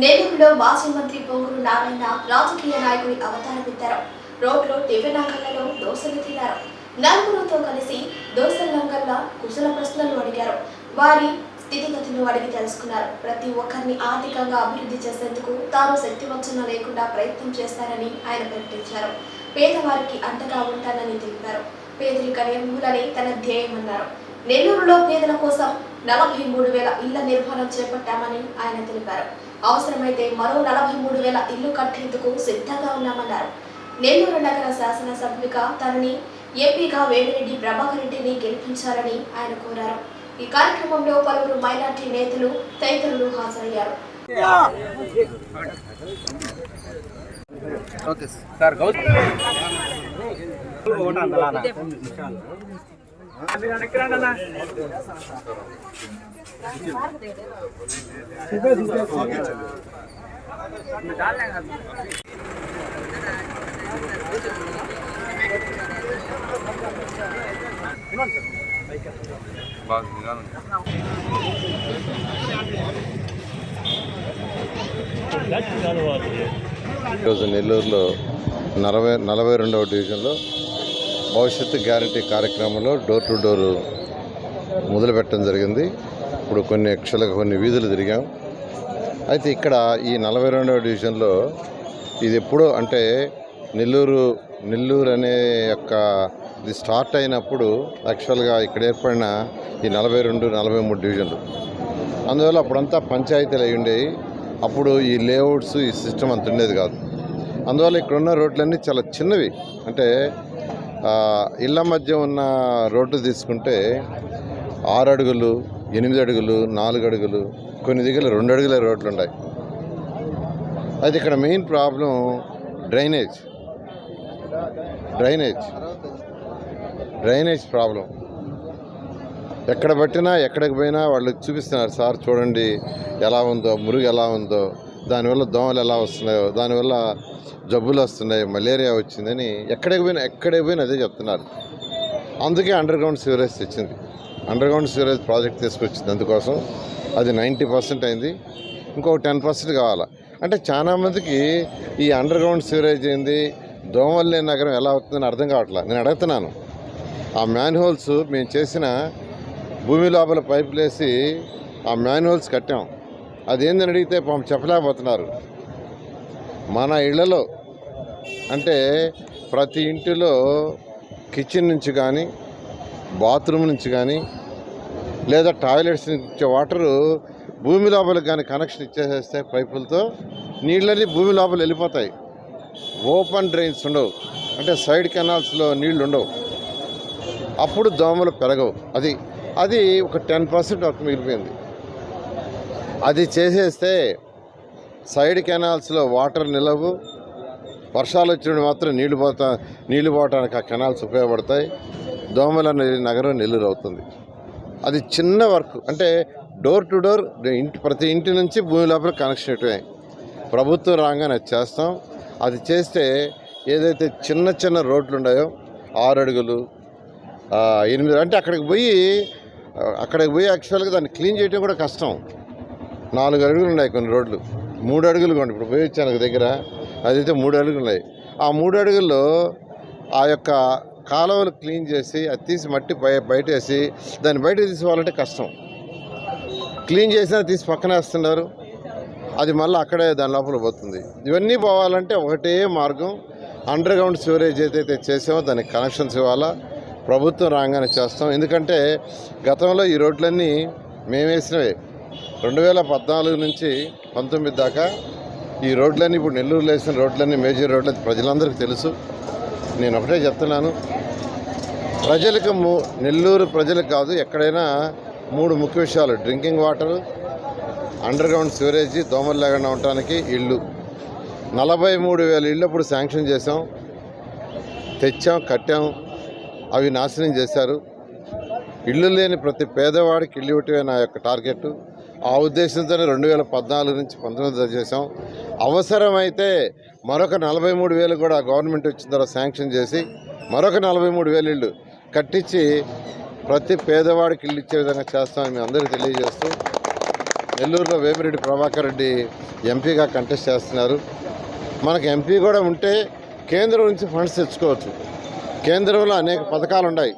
నెల్లూరులో మాజీ మంత్రి పొంగూరు నారాయణ రాజకీయ నాయకుడి అవతారమెత్తారు. రోడ్లో టిఫిన్ దోశలు తిన్నారు. నలుగురితో కలిసి దోశలంగల్లా కుశల ప్రశ్నలు అడిగారు. వారి స్థితిగతులు అడిగి తెలుసుకున్నారు. ప్రతి ఒక్కరిని ఆర్థికంగా అభివృద్ధి చేసేందుకు తాను శక్తివంచన లేకుండా ప్రయత్నం చేస్తారని ఆయన ప్రకటించారు. పేదవారికి అండగా ఉంటానని తెలిపారు. పేదరిక నిర్మూలనే తన ధ్యేయమన్నారు. నెల్లూరులో పేదల కోసం 43,000 ఇళ్ల నిర్మాణం చేపట్టామని ఆయన తెలిపారు. అవసరమైతే మరో 43,000 ఇళ్లు కట్టేందుకు సిద్ధంగా ఉన్నామన్నారు. నెల్లూరు నగర శాసనసభ్యుగా తనని ఎంపీగా వేమిరెడ్డి ప్రభాకర్ రెడ్డిని గెలిపించాలని ఆయన కోరారు. ఈ కార్యక్రమంలో పలువురు మైనార్టీ నేతలు తదితరులు హాజరయ్యారు. ఈరోజు నెల్లూరులో 42వ డివిజన్లో భవిష్యత్తు గ్యారంటీ కార్యక్రమంలో డోర్ టు డోర్ మొదలుపెట్టడం జరిగింది. ఇప్పుడు కొన్ని వీధులు తిరిగాం. అయితే ఇక్కడ ఈ 42వ డివిజన్లో ఇది ఎప్పుడో అంటే నెల్లూరు అనే ఇది స్టార్ట్ అయినప్పుడు యాక్చువల్గా ఇక్కడ ఏర్పడిన ఈ 42, 43 డివిజన్లు. అందువల్ల అప్పుడంతా పంచాయతీలు అయి ఉండేవి. అప్పుడు ఈ లేఅవుట్స్ ఈ సిస్టమ్ అంత ఉండేది కాదు. అందువల్ల ఇక్కడ ఉన్న రోడ్లన్నీ చాలా చిన్నవి. అంటే ఇళ్ళ మధ్య ఉన్న రోడ్డు తీసుకుంటే 6 అడుగులు, 8 అడుగులు, 4 అడుగులు, కొన్ని దగ్గర 2 అడుగుల రోడ్లు ఉన్నాయి. అయితే ఇక్కడ మెయిన్ ప్రాబ్లం డ్రైనేజ్ ప్రాబ్లం. ఎక్కడ పట్టినా ఎక్కడికి పోయినా వాళ్ళు చూపిస్తున్నారు, సార్ చూడండి ఎలా ఉందో, మురుగు ఎలా ఉందో, దానివల్ల దోమలు ఎలా వస్తున్నాయో, దానివల్ల జబ్బులు వస్తున్నాయి, మలేరియా వచ్చిందని ఎక్కడికి పోయినా అదే చెప్తున్నారు. అందుకే అండర్ గ్రౌండ్ సివరేజ్ తెచ్చింది. అండర్ గ్రౌండ్ సివరేజ్ ప్రాజెక్ట్ తీసుకొచ్చింది. అందుకోసం అది 90% అయింది. ఇంకొక 10% కావాలా. అంటే చాలామందికి ఈ అండర్ గ్రౌండ్ సివరేజ్ ఏంది, దోమలు లేని నగరం ఎలా అవుతుందని అర్థం కావట్లేదు. నేను అడుగుతున్నాను, ఆ మ్యాన్హోల్స్ మేము చేసిన భూమి లోపల పైపులు వేసి ఆ మ్యాన్హోల్స్ కట్టాం. అదేందని అడిగితే చెప్పలేకపోతున్నారు. మన ఇళ్లలో అంటే ప్రతి ఇంటిలో కిచెన్ నుంచి కానీ, బాత్రూమ్ నుంచి కానీ, లేదా టాయిలెట్స్ నుంచి వాటరు భూమి లోపలికి కానీ కనెక్షన్ ఇచ్చేసేస్తే పైపులతో నీళ్ళని భూమి లోపల వెళ్ళిపోతాయి. ఓపెన్ డ్రైన్స్ ఉండవు, అంటే సైడ్ కెనాల్స్లో నీళ్లు ఉండవు. అప్పుడు దోమలు పెరగవు. అది ఒక 10% వరకు మిగిలిపోయింది. అది చేసేస్తే సైడ్ కెనాల్స్లో వాటర్ నిలవు. వర్షాలు వచ్చినప్పుడు మాత్రం నీళ్లు పోవటానికి ఆ కెనాల్స్ ఉపయోగపడతాయి. దోమల నగరం నెల్లూరు అవుతుంది. అది చిన్న వర్క్. అంటే డోర్ టు డోర్ ప్రతి ఇంటి నుంచి భూమి లోపల కనెక్షన్ ఇటువే ప్రభుత్వం రాగానే చేస్తాం. అది చేస్తే ఏదైతే చిన్న రోడ్లు ఉన్నాయో 6 అడుగులు, 8 అంటే అక్కడికి పోయి యాక్చువల్గా దాన్ని క్లీన్ చేయడం కూడా కష్టం. 4 అడుగులు ఉన్నాయి కొన్ని రోడ్లు, 3 అడుగులు కొండి. ఇప్పుడు పోయి వచ్చాను దగ్గర, అదైతే 3 అడుగులు ఉన్నాయి. ఆ 3 అడుగుల్లో ఆ యొక్క కాలువలు క్లీన్ చేసి అది తీసి మట్టి బయటేసి దాన్ని బయట తీసుకోవాలంటే కష్టం. క్లీన్ చేసినా తీసి పక్కన వేస్తున్నారు. అది మళ్ళీ అక్కడే దాని లోపల పోతుంది. ఇవన్నీ పోవాలంటే ఒకటే మార్గం, అండర్ గ్రౌండ్ సివరేజ్ ఏదైతే చేసామో దానికి కనెక్షన్స్ ఇవ్వాలా. ప్రభుత్వం రాగానే చేస్తాం. ఎందుకంటే గతంలో ఈ రోడ్లన్నీ మేము వేసినవే. 2014 నుంచి 19 దాకా ఈ రోడ్లన్నీ, ఇప్పుడు నెల్లూరులో వేసిన రోడ్లన్నీ మేజర్ రోడ్లు ప్రజలందరికీ తెలుసు. నేను ఒకటే చెప్తున్నాను, నెల్లూరు ప్రజలకు కాదు, ఎక్కడైనా 3 ముఖ్య విషయాలు: డ్రింకింగ్ వాటరు, అండర్ గ్రౌండ్ సివరేజీ, దోమలు లేకుండా ఉండటానికి ఇళ్ళు. 43,000 ఇళ్ళు అప్పుడు శాంక్షన్ చేసాం, తెచ్చాం, కట్టాం. అవి నాశనం చేశారు. ఇళ్ళు లేని ప్రతి పేదవాడికి ఇల్లు ఇవ్వటమే నా యొక్క టార్గెట్. ఆ ఉద్దేశంతోనే 2014 నుంచి 19 చేసాం. అవసరమైతే మరొక 43,000 కూడా గవర్నమెంట్ వచ్చిన తర్వాత శాంక్షన్ చేసి మరొక 43,000 ఇళ్ళు కట్టించి ప్రతి పేదవాడికి ఇల్లు ఇచ్చే విధంగా చేస్తామని మీ అందరికీ తెలియజేస్తూ నెల్లూరులో వేమిరెడ్డి ప్రభాకర్ రెడ్డి ఎంపీగా కంటెస్ట్ చేస్తున్నారు. మనకు ఎంపీ కూడా ఉంటే కేంద్రం నుంచి ఫండ్స్ తెచ్చుకోవచ్చు. కేంద్రంలో అనేక పథకాలు ఉన్నాయి.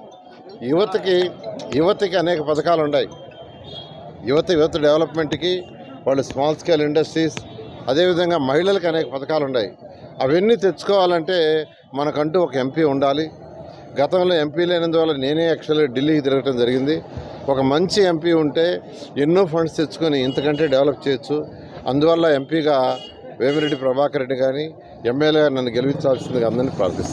యువతకి అనేక పథకాలు ఉన్నాయి. యువత డెవలప్మెంట్కి, వాళ్ళు స్మాల్ స్కేల్ ఇండస్ట్రీస్, అదేవిధంగా మహిళలకు అనేక పథకాలు ఉన్నాయి. అవన్నీ తెచ్చుకోవాలంటే మనకంటూ ఒక ఎంపీ ఉండాలి. గతంలో ఎంపీ లేనందువల్ల నేనే యాక్చువల్గా ఢిల్లీకి తిరగటం జరిగింది. ఒక మంచి ఎంపీ ఉంటే ఎన్నో ఫండ్స్ తెచ్చుకొని ఇంతకంటే డెవలప్ చేయొచ్చు. అందువల్ల ఎంపీగా వేమిరెడ్డి ప్రభాకర్ రెడ్డి కానీ ఎమ్మెల్యేగా నన్ను గెలిపించాల్సిందిగా అందరినీ ప్రార్థిస్తున్నాను.